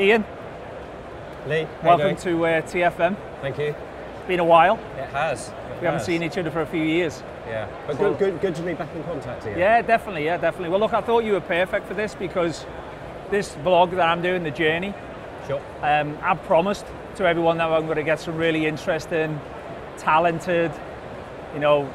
Ian, Lee, welcome to TFM. Thank you. It's been a while. It has. We haven't seen each other for a few years. Yeah, but good to be back in contact here. Yeah, definitely. Well, look, I thought you were perfect for this because this vlog that I'm doing, The Journey, Sure. I've promised to everyone that I'm going to get some really interesting, talented,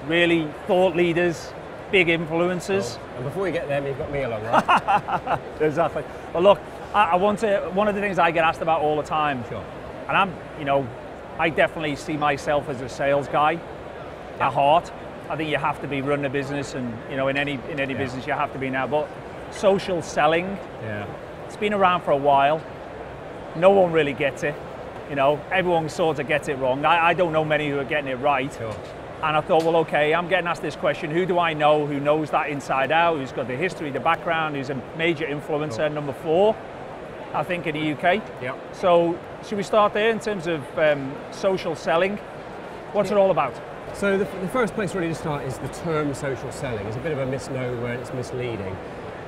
really thought leaders, big influencers. Cool. And before we get them, you've got me along, right? Exactly. But look, one of the things I get asked about all the time, Sure. and I definitely see myself as a sales guy at heart. I think you have to be running a business, and in any business you have to be now. But social selling, it's been around for a while. No one really gets it. Everyone sort of gets it wrong. I don't know many who are getting it right. Sure. And I thought, well, okay, I'm getting asked this question. Who do I know who knows that inside out? Who's got the history, the background? Who's a major influencer? Cool. Number 4, I think, in the UK. Yeah. So should we start there in terms of social selling? What's it all about? So the first place really to start is the term social selling. It's a bit of a misnomer and it's misleading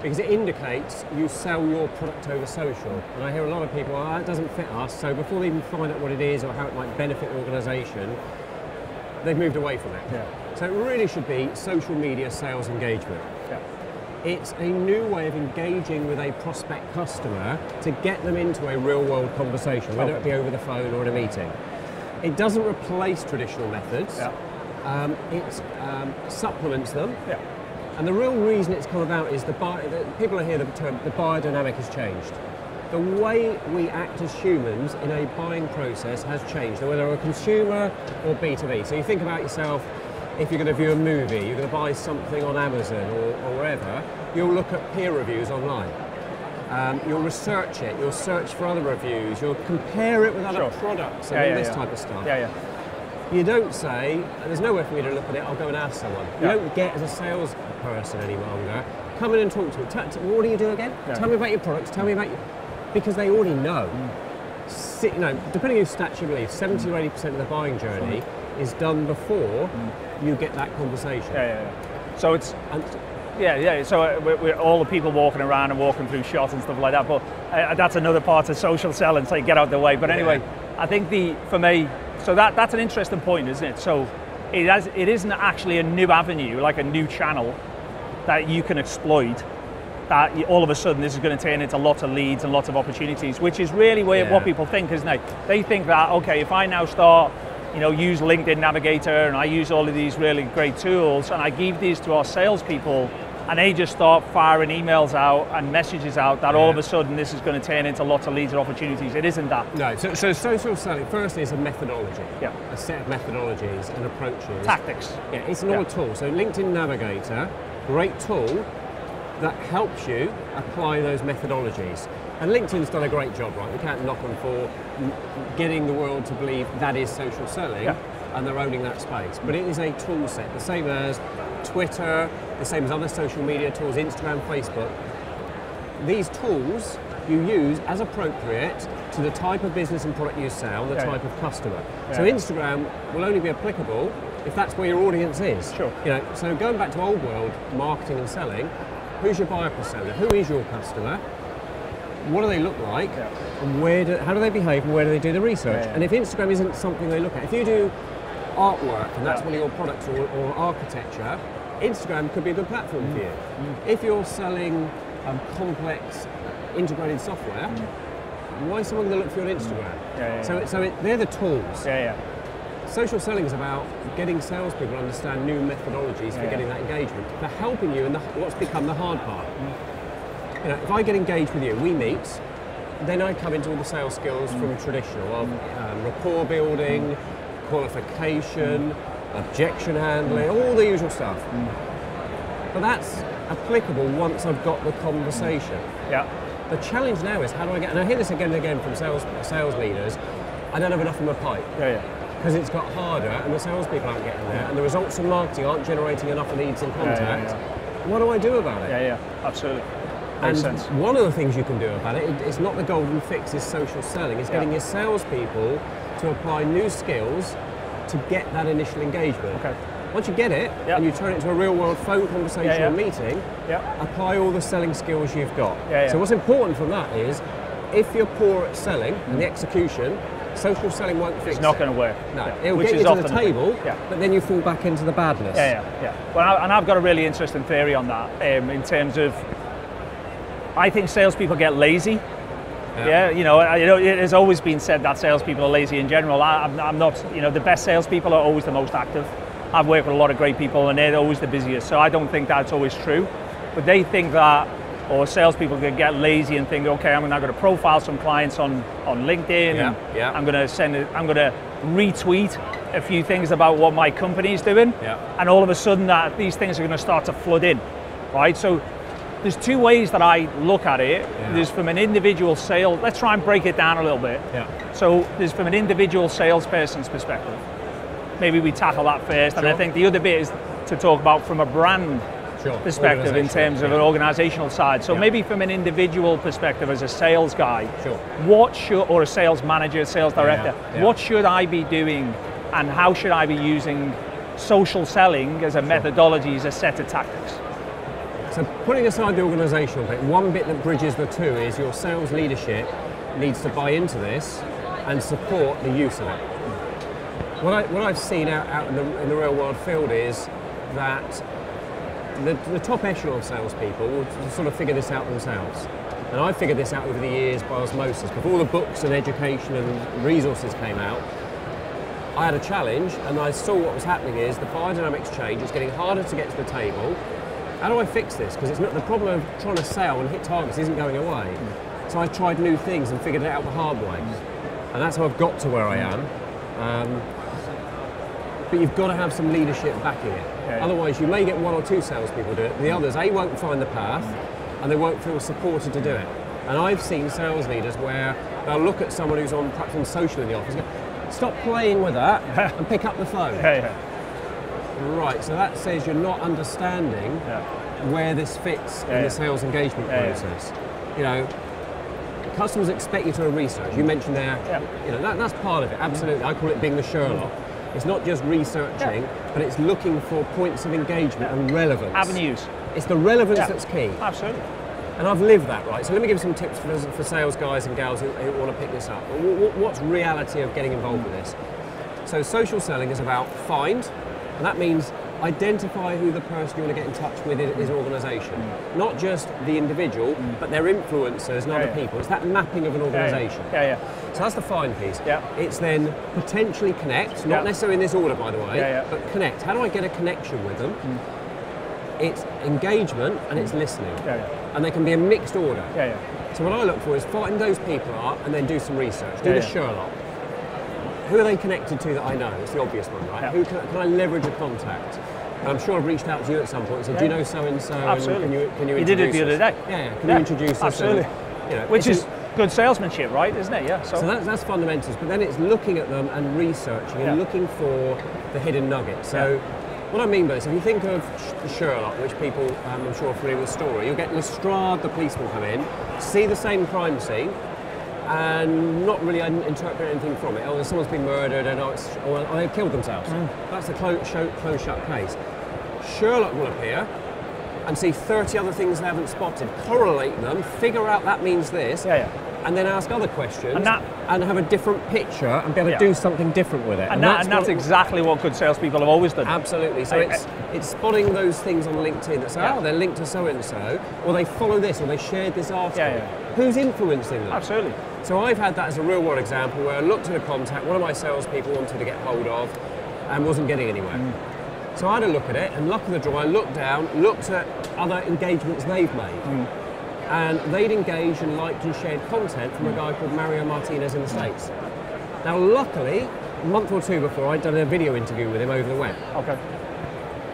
because it indicates you sell your product over social. And I hear a lot of people, that doesn't fit us. So before they even find out what it is or how it might benefit the organisation, they've moved away from it. Yeah. So it really should be social media sales engagement. Yeah. It's a new way of engaging with a prospect customer to get them into a real world conversation, whether it be over the phone or in a meeting. It doesn't replace traditional methods. Yeah. It supplements them. Yeah. And the real reason it's come about is people hear the term, the buyer dynamic has changed. The way we act as humans in a buying process has changed, whether you're a consumer or B2B. So you think about yourself, if you're going to view a movie, you're going to buy something on Amazon or wherever, you'll look at peer reviews online. You'll research it, you'll search for other reviews, you'll compare it with other products and all this type of stuff. You don't say, there's nowhere for me to look at it, I'll go and ask someone. You don't get, as a salesperson any longer, come in and talk to me. What do you do again? Tell me about your products, tell me about your... Because they already know. Depending on whose stats you believe, 70 to 80% of the buying journey is done before you get that conversation. So it's... So we're all the people walking around and walking through shots and stuff like that, but that's another part of social selling, so you get out of the way. But anyway, I think for me, so that's an interesting point, isn't it? So it isn't actually a new avenue, like a new channel that you can exploit, that all of a sudden this is going to turn into lots of leads and lots of opportunities, which is really what people think, isn't it? They think that, okay, if I now start, use LinkedIn Navigator and I use all of these really great tools and I give these to our salespeople and they just start firing emails out and messages out, that all of a sudden this is going to turn into lots of leads and opportunities. It isn't that. No, so social selling, firstly, is a methodology. Yeah. A set of methodologies and approaches. Tactics. Yeah, it's not a tool. So LinkedIn Navigator, great tool that helps you apply those methodologies. And LinkedIn's done a great job, right? We can't knock them for getting the world to believe that is social selling, and they're owning that space. But it is a tool set, the same as Twitter, the same as other social media tools, Instagram, Facebook. These tools you use as appropriate to the type of business and product you sell, the type of customer. So Instagram will only be applicable if that's where your audience is. Sure. So going back to old world marketing and selling, who's your buyer persona? Who is your customer? What do they look like? And how do they behave and where do they do the research? And if Instagram isn't something they look at, if you do artwork and that's one of your products or architecture, Instagram could be a good platform for you. If you're selling complex integrated software, why is someone going to look for you on Instagram? So they're the tools. Social selling is about getting salespeople to understand new methodologies for getting that engagement. They're helping you in what's become the hard part. If I get engaged with you, we meet, then I come into all the sales skills from traditional rapport building, qualification, objection handling, all the usual stuff. But that's applicable once I've got the conversation. The challenge now is how do I get, and I hear this again and again from sales leaders, I don't have enough in my pipe. Because it's got harder and the salespeople aren't getting there and the results of marketing aren't generating enough leads and contact. What do I do about it? Absolutely. Makes sense. One of the things you can do about it, it's not the golden fix, is social selling. It's getting your salespeople to apply new skills to get that initial engagement. Once you get it and you turn it into a real world phone conversation or meeting, apply all the selling skills you've got. So what's important from that is if you're poor at selling and the execution, social selling won't fix it. It's not going to work. No, Yeah. it'll Which get is you to the often table, yeah. but then you fall back into the badness. Yeah. Well, and I've got a really interesting theory on that in terms of, I think salespeople get lazy. Yeah, it has always been said that salespeople are lazy in general. I'm not, the best salespeople are always the most active. I've worked with a lot of great people and they're always the busiest, so I don't think that's always true. But they think that, or salespeople can get lazy and think, okay, I'm now going to profile some clients on LinkedIn, and I'm going to retweet a few things about what my company is doing, and all of a sudden that these things are going to start to flood in, right? So there's two ways that I look at it. There's from an individual sale. Let's try and break it down a little bit. So there's from an individual salesperson's perspective. Maybe we tackle that first, and I think the other bit is to talk about from a brand perspective in terms of an organizational side. So maybe from an individual perspective as a sales guy, or a sales manager, sales director, what should I be doing and how should I be using social selling as a methodology, as a set of tactics? So putting aside the organizational bit, one bit that bridges the two is your sales leadership needs to buy into this and support the use of it. What I've seen out in the real world field is that the top echelon salespeople will sort of figure this out themselves. And I figured this out over the years by osmosis. Before the books and education and resources came out, I had a challenge and I saw what was happening is the power dynamics change, it's getting harder to get to the table. How do I fix this? Because it's not the problem of trying to sell and hit targets isn't going away. So I tried new things and figured it out the hard way. And that's how I've got to where I am. But you've got to have some leadership backing it. Otherwise you may get one or two salespeople do it, the others, A, won't find the path and they won't feel supported to do it. And I've seen sales leaders where they'll look at someone who's perhaps on social in the office and go, stop playing with that and pick up the phone. Right, so that says you're not understanding where this fits in the sales engagement process. Customers expect you to do research. You mentioned there, that's part of it, absolutely. I call it being the Sherlock. It's not just researching, but it's looking for points of engagement and relevance. Avenues. It's the relevance that's key. Absolutely. And I've lived that, right? So let me give some tips for sales guys and gals who want to pick this up. What's reality of getting involved with this? So social selling is about find, and that means identify who the person you want to get in touch with is an organisation. Not just the individual, but their influencers and other people. It's that mapping of an organisation. So that's the find piece. It's then potentially connect, not necessarily in this order by the way, but connect. How do I get a connection with them? It's engagement and it's listening. And they can be a mixed order. So what I look for is find those people and then do some research. Do the Sherlock. Who are they connected to that I know? It's the obvious one, right? Who can I leverage a contact? And I'm sure I've reached out to you at some point and said, do you know so-and-so? Absolutely. Can you introduce did it the other day. Can you introduce us? Absolutely. Which is good salesmanship, right, isn't it? So that's fundamentals, but then it's looking at them and researching and looking for the hidden nuggets. So what I mean by this, if you think of Sherlock, which people I'm sure are familiar with the story, you'll get Lestrade, the policeman, come in, see the same crime scene, and not really interpret anything from it. Oh, someone's been murdered and they've killed themselves. That's a closed shut case. Sherlock will appear and see 30 other things they haven't spotted, correlate them, figure out that means this, and then ask other questions and have a different picture and be able to do something different with it. And that's exactly what good salespeople have always done. Absolutely. So it's spotting those things on LinkedIn that say, they're linked to so-and-so, or they follow this, or they shared this article. Who's influencing them? Absolutely. So I've had that as a real world example where I looked at a contact one of my salespeople wanted to get hold of and wasn't getting anywhere. So I had a look at it, and luck of the draw, I looked down, looked at other engagements they've made. And they'd engaged and liked and shared content from a guy called Mario Martinez in the States. Now luckily, a month or two before, I'd done a video interview with him over the web.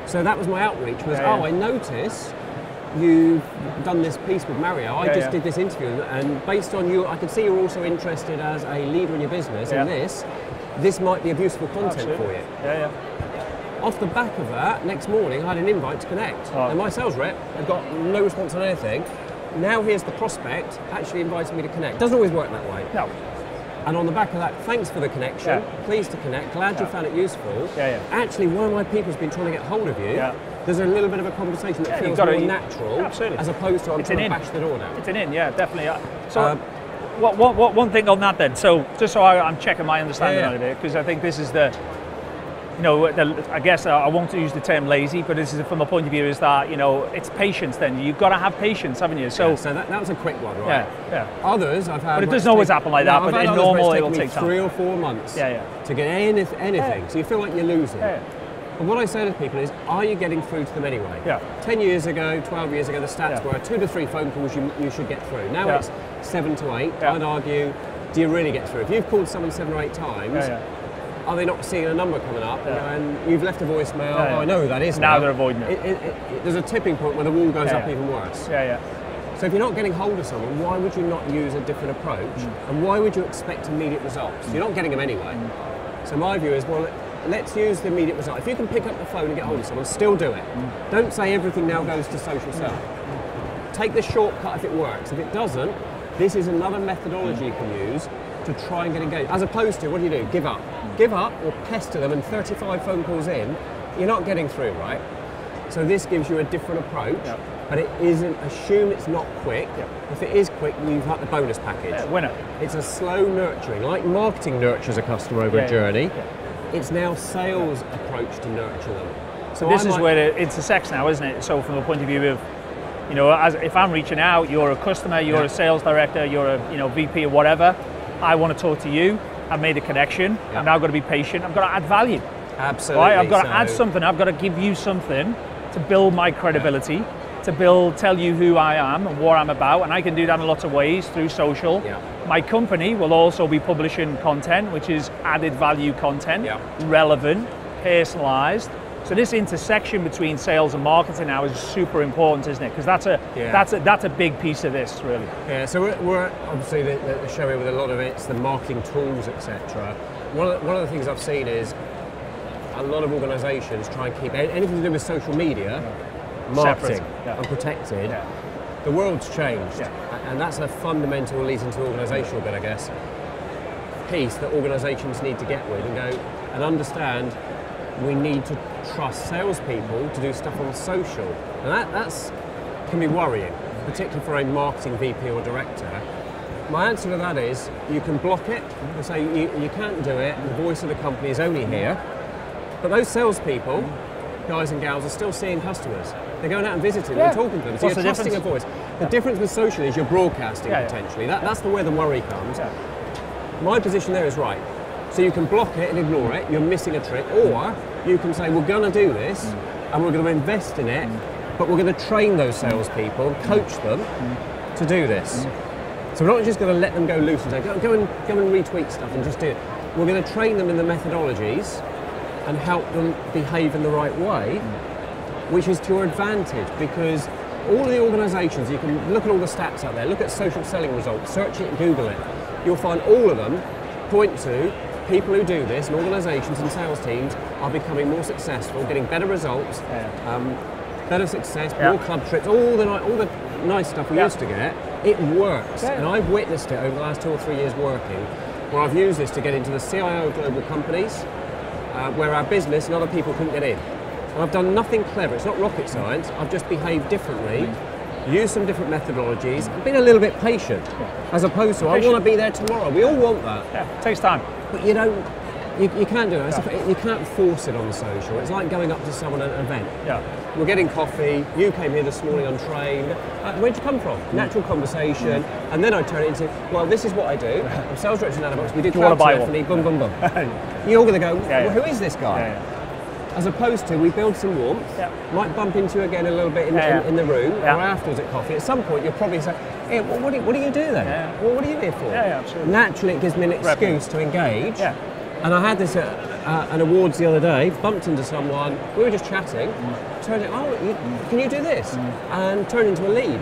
So that was my outreach, was, I notice you've done this piece with Mario. I just did this interview, and based on you, I can see you're also interested as a leader in your business in this might be a beautiful content for you. Off the back of that, next morning I had an invite to connect. And my sales rep had got no response on anything. Now here's the prospect actually inviting me to connect. Doesn't always work that way. No. And on the back of that, thanks for the connection, pleased to connect, glad you found it useful. Actually, one of my people's been trying to get hold of you. There's a little bit of a conversation that feels more natural, as opposed to I'm trying to bash the door down. It's an in, definitely. one thing on that then. So just so I'm checking my understanding on it, because I think this is the, you know, I guess I won't use the term lazy, but this is from a point of view is that, you know, it's patience then. You've got to have patience, haven't you? So, so that was a quick one, right? Yeah. Others I've had. But it doesn't always happen like that, but in normal it will take time. 3 or 4 months to get anything. So you feel like you're losing. But what I say to people is, are you getting through to them anyway? 10 years ago, 12 years ago, the stats were 2 to 3 phone calls you should get through. Now it's 7 to 8. I'd argue, do you really get through? If you've called someone 7 or 8 times, are they not seeing a number coming up? And you've left a voicemail. Oh, I know who that is now. Now they're avoiding it. There's a tipping point where the wall goes up even worse. So if you're not getting hold of someone, why would you not use a different approach? And why would you expect immediate results? You're not getting them anyway. So my view is, well, let's use the immediate result. If you can pick up the phone and get hold of someone, still do it. Don't say everything now goes to social selling. Take the shortcut if it works. If it doesn't, this is another methodology you can use to try and get engaged. As opposed to, what do? Give up. Give up or pester them, and 35 phone calls in, you're not getting through, right? So this gives you a different approach, but it isn't, assume it's not quick. If it is quick, you've got the bonus package. Winner. It's a slow nurturing, like marketing nurtures a customer over a journey. It's now sales approach to nurture them. So this is where it intersects now, isn't it? So from the point of view of, you know, if I'm reaching out, you're a customer, you're a sales director, you're a VP or whatever, I want to talk to you. I've made a connection. I'm now got to be patient. I've got to add value. Absolutely. Right? I've got to add something. I've got to give you something to build my credibility, to tell you who I am and what I'm about, and I can do that in lots of ways through social. My company will also be publishing content, which is added value content, relevant, personalized. So this intersection between sales and marketing now is super important, isn't it? Because that's a big piece of this, really. Yeah. So we're obviously the show here with a lot of it's the marketing tools, etc. One of the things I've seen is a lot of organisations try and keep anything to do with social media, marketing, unprotected. The world's changed, and that's a fundamental leads into organisational bit, I guess. Piece that organisations need to get with and go and understand. We need to trust salespeople to do stuff on social, and that's can be worrying, particularly for a marketing VP or director. My answer to that is you can block it and say you can't do it. The voice of the company is only here, but those salespeople, guys and gals, are still seeing customers. They're going out and visiting and talking to them. So you're trusting a voice. The difference with social is you're broadcasting potentially. That's where the worry comes. My position there is right. So you can block it and ignore it, you're missing a trick, or you can say, we're going to do this, and we're going to invest in it, but we're going to train those salespeople, coach them to do this. So we're not just going to let them go loose and say, go and retweet stuff and just do it. We're going to train them in the methodologies and help them behave in the right way, which is to your advantage, because all of the organisations, you can look at all the stats out there, look at social selling results, search it and Google it, you'll find all of them point to people who do this, and organisations and sales teams are becoming more successful, getting better results, better success, more club trips, all the nice stuff we used to get. It works, and I've witnessed it over the last 2 or 3 years working, where I've used this to get into the CIO of global companies, where our business and other people couldn't get in. And I've done nothing clever, it's not rocket science, I've just behaved differently, used some different methodologies, and been a little bit patient, as opposed to, I want to be there tomorrow. We all want that. It takes time. But you can't do that. You can't force it on social. It's like going up to someone at an event. We're getting coffee, you came here this morning on train. Where'd you come from? Natural conversation. And then I turn it into, well, this is what I do. I'm sales director in Natterbox. We do cloud telephony, boom, boom, boom. You're going to go, well, who is this guy? As opposed to, we build some warmth, might bump into you again a little bit in the room, or afterwards at coffee. At some point, you'll probably say, hey, what do you do then? Well, what are you here for? Absolutely. Naturally, it gives me an excuse to engage. And I had this at an awards the other day, bumped into someone, we were just chatting, turned it, can you do this? And turned into a lead.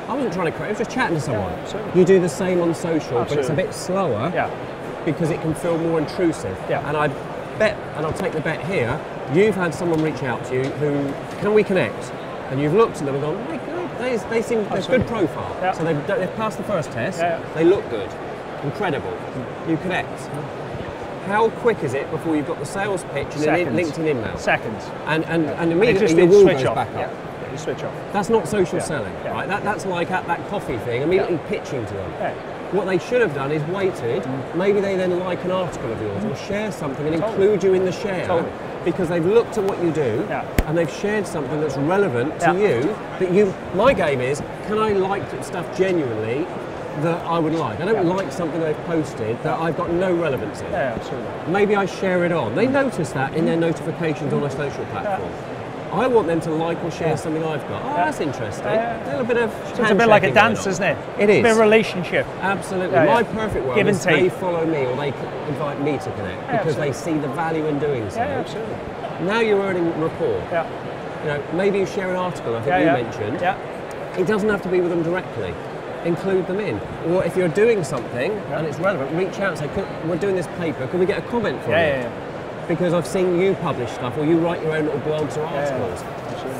I wasn't trying to create, I was just chatting to someone. You do the same on social, but it's a bit slower because it can feel more intrusive. And I bet, and I'll take the bet here, you've had someone reach out to you who, can we connect? And you've looked at them and gone, oh my God, they seem, they're good profile. So they've passed the first test, they look good, incredible, you connect. How quick is it before you've got the sales pitch and an LinkedIn email? Seconds. And immediately your wall goes back up. You switch off. That's not social selling, right? That's like at that coffee thing, immediately pitching to them. What they should have done is waited. Maybe they then like an article of yours or share something and include you in the share. Because they've looked at what you do and they've shared something that's relevant to you. That you. My game is, can I like stuff genuinely that I would like? I don't like something they've posted that I've got no relevance in. Yeah, absolutely. Maybe I share it on. They notice that in their notifications on a social platform. I want them to like or share something I've got. Oh, that's interesting. A little bit of So it's a bit like a dance, isn't it? It is. A bit of relationship. Absolutely. My perfect world Give and is take. they follow me or they invite me to connect because they see the value in doing so. Yeah, absolutely. Now you're earning rapport. Yeah. You know, maybe you share an article, I think you mentioned. Yeah. It doesn't have to be with them directly. Include them in. Or if you're doing something and it's relevant, reach out and say, we're doing this paper, can we get a comment from you? Because I've seen you publish stuff or you write your own little blogs or articles.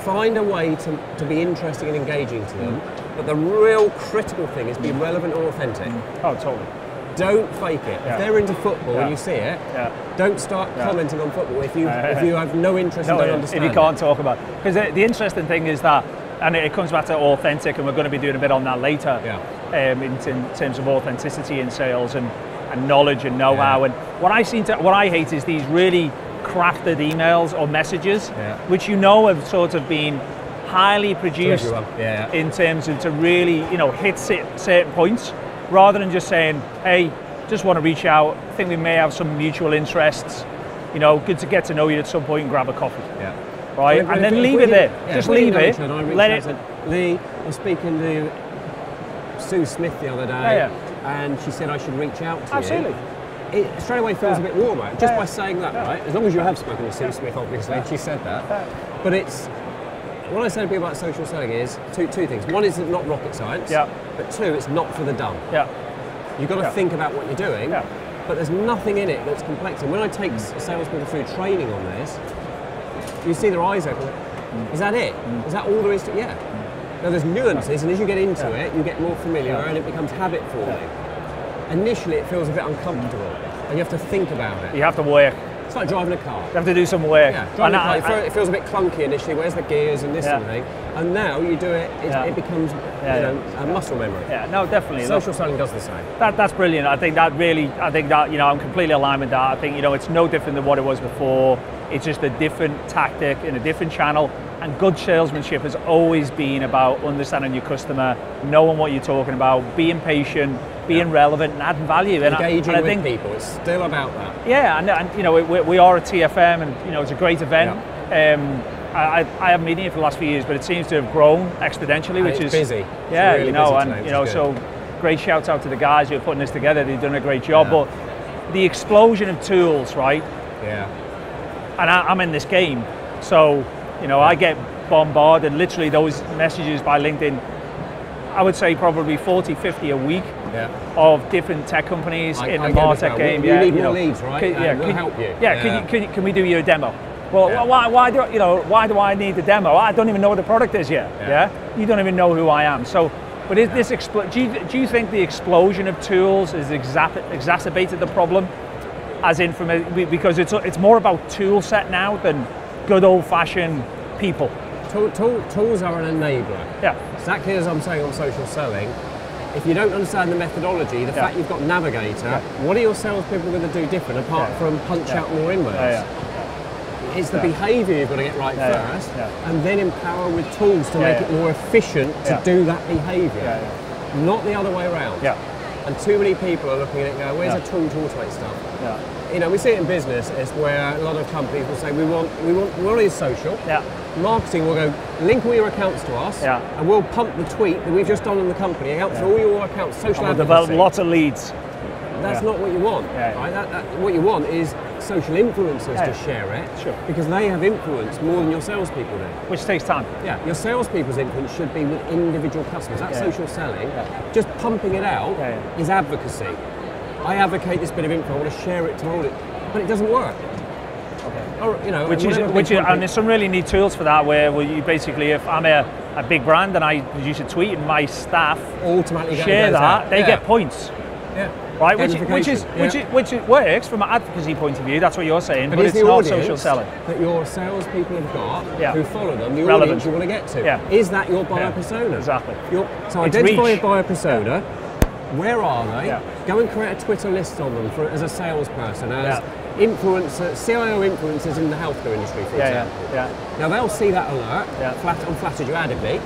Find a way to be interesting and engaging to them. But the real critical thing is be relevant or authentic. Oh, totally. Don't fake it. If they're into football and you see it, don't start commenting on football if you have no interest and don't understand. If you can't talk about it. Because the interesting thing is that, and it comes back to authentic, and we're going to be doing a bit on that later, in terms of authenticity in sales and knowledge and know-how. And what I hate is these really crafted emails or messages, which have sort of been highly produced in terms of to really hit certain points, rather than just saying, hey, just want to reach out, think we may have some mutual interests, good to get to know you at some point and grab a coffee. Right, and then leave it there. Just leave it. Let it. Lee, I was speaking to Sue Smith the other day, and she said I should reach out to Absolutely. you. It straight away feels a bit warmer just by saying that, right? As long as you have spoken to Sue Smith, obviously, and she said that. But it's what I say to people about social selling is two things. One is it's not rocket science, but two, it's not for the dumb. You've got to think about what you're doing, but there's nothing in it that's complex. And when I take salespeople through training on this, you see their eyes open. Is that it? Is that all there is to it? Yeah. Now there's nuances, and as you get into it, you get more familiar, and it becomes habit forming. Initially, it feels a bit uncomfortable, and you have to think about it. You have to work. It's like driving a car. You have to do some work. Driving a car, it feels a bit clunky initially. Where's the gears and this sort of thing? And now you do it, it becomes a muscle memory. Yeah, no, definitely. Social selling does the same. That's brilliant. I think that I'm completely aligned with that. I think it's no different than what it was before. It's just a different tactic in a different channel. And good salesmanship has always been about understanding your customer, knowing what you're talking about, being patient, being relevant, and adding value. Engaging with people. It's still about that. Yeah, and we are a TFM, and it's a great event. I haven't been here for the last few years, but it seems to have grown exponentially, which is busy. Yeah, really busy so great shout out to the guys who are putting this together. They've done a great job. But the explosion of tools, right? Yeah. And I'm in this game, so I get bombarded literally those messages by LinkedIn. I would say probably 40, 50 a week of different tech companies in the MarTech game. You need more leads, right? We'll help you. Can we do you a demo? Well, why do I need the demo? I don't even know what the product is yet. You don't even know who I am. So, but is this do you think the explosion of tools has exacerbated the problem? As in, because it's more about tool set now than good old-fashioned people. Tools are an enabler. Exactly as I'm saying on social selling. If you don't understand the methodology, the fact you've got Navigator, what are your salespeople going to do different apart from punch out more inwards? It's the behaviour you've got to get right first, and then empower with tools to make it more efficient to do that behaviour, not the other way around. And too many people are looking at it and go, where's a tool to automate stuff? We see it in business, it's where a lot of companies will say, we want is social. Marketing will go, link all your accounts to us, and we'll pump the tweet that we've just done on the company out to all your accounts, social advocacy. We'll develop lots of leads. That's not what you want, right? What you want is social influencers to share it, because they have influence more than your salespeople do. Which takes time. Your salespeople's influence should be with individual customers. That's social selling. Just pumping it out is advocacy. I advocate this bit of info, I want to share it to all it, but it doesn't work. Or, and there's some really neat tools for that, where you basically, if I'm a big brand and I produce a tweet and my staff automatically share that, they get points. Right, which works from an advocacy point of view. That's what you're saying, but it's not social selling. That your salespeople have got who follow them, the audience you want to get to. Is that your buyer persona? Exactly. So identify a buyer persona, Where are they? Yeah. Go and create a Twitter list on them as a salesperson, as influencer, CIO influencers in the healthcare industry, for example. Now they'll see that alert. I'm flattered you added me.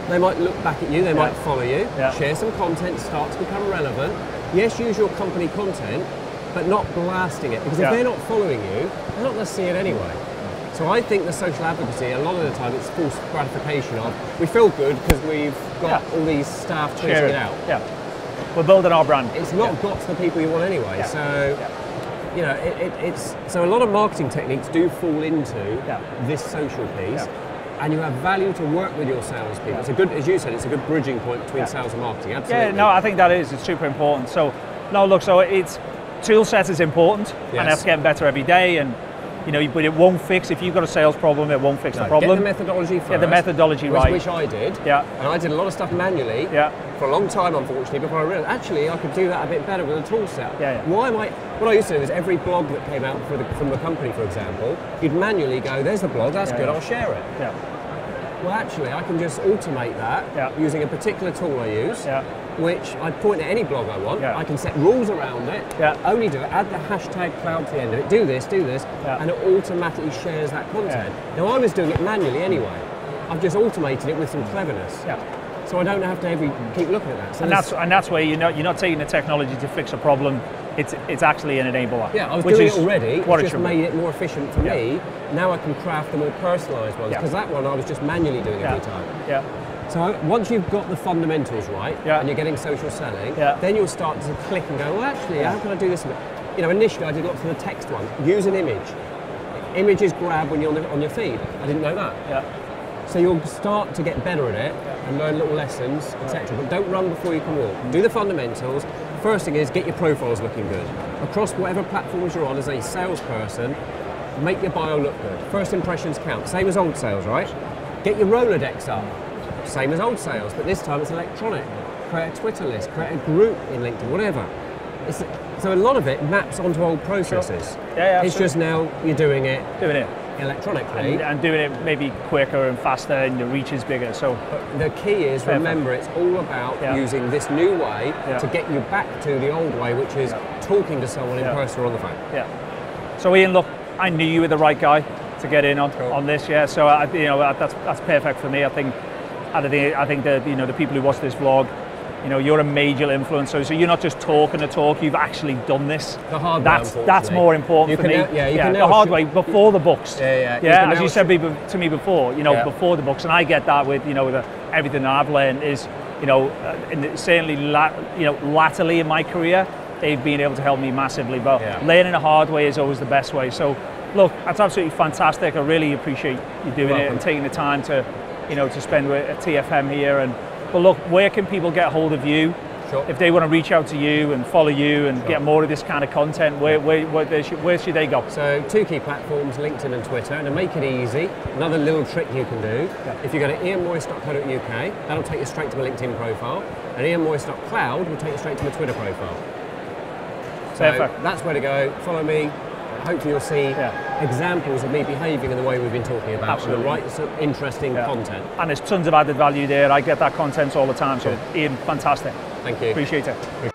They might look back at you, they might follow you, share some content, start to become relevant. Yes, use your company content, but not blasting it, because if they're not following you, they're not going to see it anyway. So I think the social advocacy, a lot of the time, it's false gratification of, we feel good because we've got all these staff tweeting it out. We're building our brand. It's not got to the people you want anyway. So, you know, it's so a lot of marketing techniques do fall into this social piece. And you have value to work with your salespeople. It's a good, as you said, it's a good bridging point between sales and marketing. Absolutely. Yeah, no, I think that is. It's super important. So, no, look, so it's tool set is important, and that's getting better every day. And you know, but it won't fix, if you've got a sales problem, it won't fix the problem. Get the methodology first. Get the methodology right. Which I did. And I did a lot of stuff manually for a long time, unfortunately, before I realized actually I could do that a bit better with a tool set. What I used to do is every blog that came out from the company, for example, you'd manually go, there's the blog, that's good, I'll share it. Well, actually, I can just automate that using a particular tool I use, which I point at any blog I want. I can set rules around it, only do it, add the hashtag cloud to the end of it, do this, and it automatically shares that content. Now, I was doing it manually anyway. I've just automated it with some cleverness. So I don't have to keep looking at that. So and that's where you're not taking the technology to fix a problem. It's actually an enabler. I was doing it already. It's just made it more efficient for me. Now I can craft the more personalised ones, because that one I was just manually doing every time. So once you've got the fundamentals right, and you're getting social selling, then you'll start to click and go, well, actually, how can I do this? You know, initially I did lots of the text one. Use an image. Images grab when you're on your feed. I didn't know that. So you'll start to get better at it and learn little lessons, etc. But don't run before you can walk. Do the fundamentals. First thing is get your profiles looking good. Across whatever platforms you're on as a salesperson, make your bio look good. First impressions count. Same as old sales, right? Get your Rolodex up. Same as old sales, but this time it's electronic. Create a Twitter list, create a group in LinkedIn, whatever. So a lot of it maps onto old processes. It's just now you're doing it electronically. And doing it maybe quicker and faster, and your reach is bigger. So the key is, remember, it's all about using this new way to get you back to the old way, which is talking to someone in person or on the phone. So Ian, look, I knew you were the right guy to get in on this. So you know, that's perfect for me. I think that, you know, the people who watch this vlog, you know, you're a major influencer, so you're not just talking the talk, you've actually done this. The hard way, that's more important for me. The hard way, before the books. As you said to me before, you know, before the books, and I get that with, you know, everything that I've learned is, you know, certainly, latterly in my career, they've been able to help me massively, but learning the hard way is always the best way. So, look, that's absolutely fantastic. I really appreciate you doing it and taking the time to, you know, to spend with TFM here. But look, where can people get hold of you? If they want to reach out to you and follow you and get more of this kind of content, where should they go? So 2 key platforms, LinkedIn and Twitter, and to make it easy, another little trick you can do, if you go to ianmoyse.co.uk, that'll take you straight to my LinkedIn profile, and ianmoyse.cloud will take you straight to my Twitter profile. So that's where to go, follow me. Hopefully you'll see examples of me behaving in the way we've been talking about, and the right interesting content. And there's tons of added value there. I get that content all the time, so Ian, fantastic. Thank you. Appreciate it.